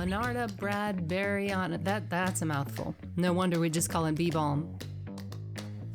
Monarda Bradburiana. That's a mouthful. No wonder we just call it bee balm.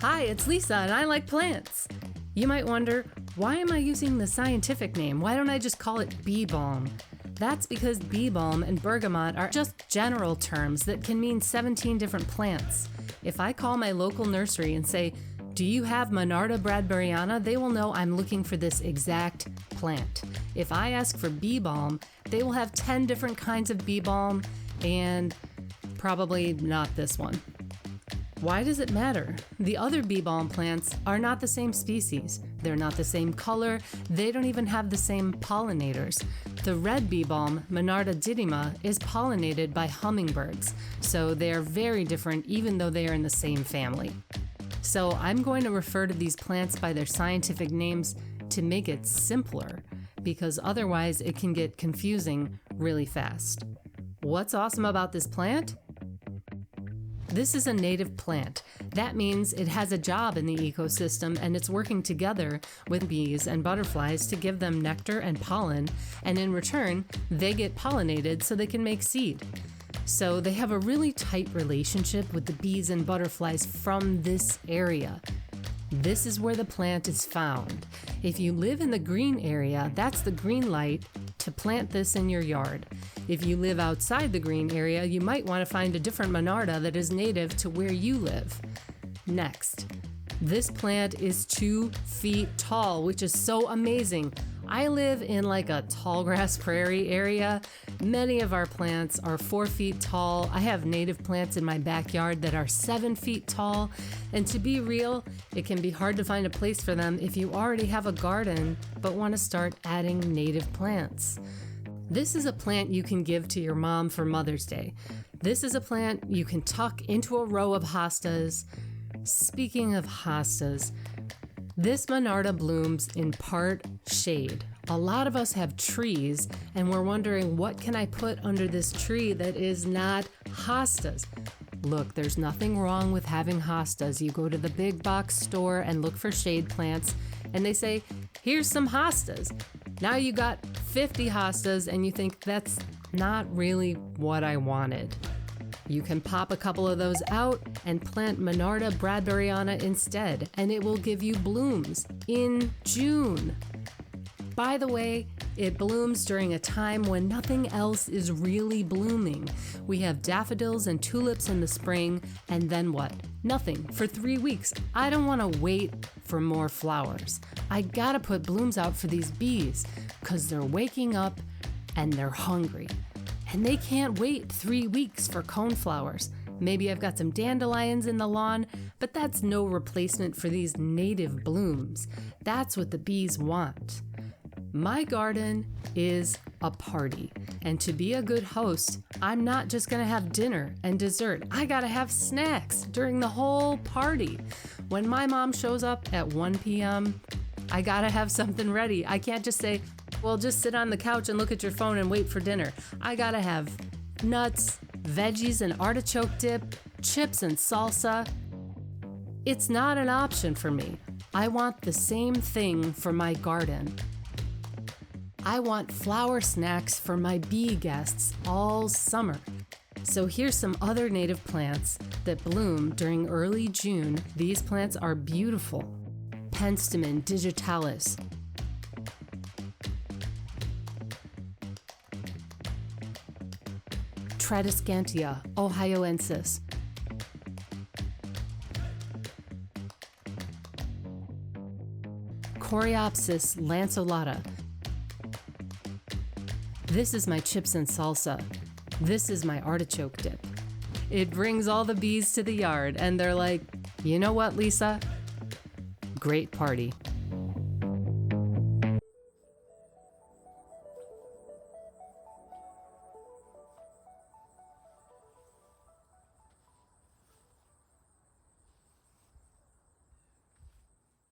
Hi, it's Lisa, and I like plants. You might wonder, why am I using the scientific name? Why don't I just call it bee balm? That's because bee balm and bergamot are just general terms that can mean 17 different plants. If I call my local nursery and say, "Do you have Monarda Bradburiana?" they will know I'm looking for this exact plant. If I ask for bee balm, they will have 10 different kinds of bee balm and probably not this one. Why does it matter? The other bee balm plants are not the same species. They're not the same color. They don't even have the same pollinators. The red bee balm, Monarda didyma, is pollinated by hummingbirds, so they are very different even though they are in the same family. So I'm going to refer to these plants by their scientific names to make it simpler, because otherwise it can get confusing really fast. What's awesome about this plant? This is a native plant. That means it has a job in the ecosystem and it's working together with bees and butterflies to give them nectar and pollen, and in return, they get pollinated so they can make seed. So they have a really tight relationship with the bees and butterflies from this area. This is where the plant is found. If you live in the green area, that's the green light to plant this in your yard. If you live outside the green area, you might want to find a different Monarda that is native to where you live. Next, this plant is 2 feet tall, which is so amazing. I live in like a tall grass prairie area. Many of our plants are 4 feet tall. I have native plants in my backyard that are 7 feet tall. And to be real, it can be hard to find a place for them if you already have a garden but want to start adding native plants. This is a plant you can give to your mom for Mother's Day. This is a plant you can tuck into a row of hostas. Speaking of hostas, this Monarda blooms in part shade. A lot of us have trees, and we're wondering, what can I put under this tree that is not hostas? Look, there's nothing wrong with having hostas. You go to the big box store and look for shade plants, and they say, here's some hostas. Now you got 50 hostas, and you think, that's not really what I wanted. You can pop a couple of those out and plant Monarda Bradburiana instead, and it will give you blooms in June. By the way, it blooms during a time when nothing else is really blooming. We have daffodils and tulips in the spring, and then what? Nothing for 3 weeks. I don't want to wait for more flowers. I gotta put blooms out for these bees, because they're waking up and they're hungry. And they can't wait 3 weeks for coneflowers. Maybe I've got some dandelions in the lawn, but that's no replacement for these native blooms. That's what the bees want. My garden is a party, and to be a good host, I'm not just gonna have dinner and dessert. I gotta have snacks during the whole party. When my mom shows up at 1 p.m., I gotta have something ready. I can't just say, well, just sit on the couch and look at your phone and wait for dinner. I gotta have nuts, veggies and artichoke dip, chips and salsa. It's not an option for me. I want the same thing for my garden. I want flower snacks for my bee guests all summer. So here's some other native plants that bloom during early June. These plants are beautiful. Penstemon digitalis, Tradescantia ohioensis, Coreopsis lanceolata. This is my chips and salsa. This is my artichoke dip. It brings all the bees to the yard, and they're like, you know what, Lisa? Great party.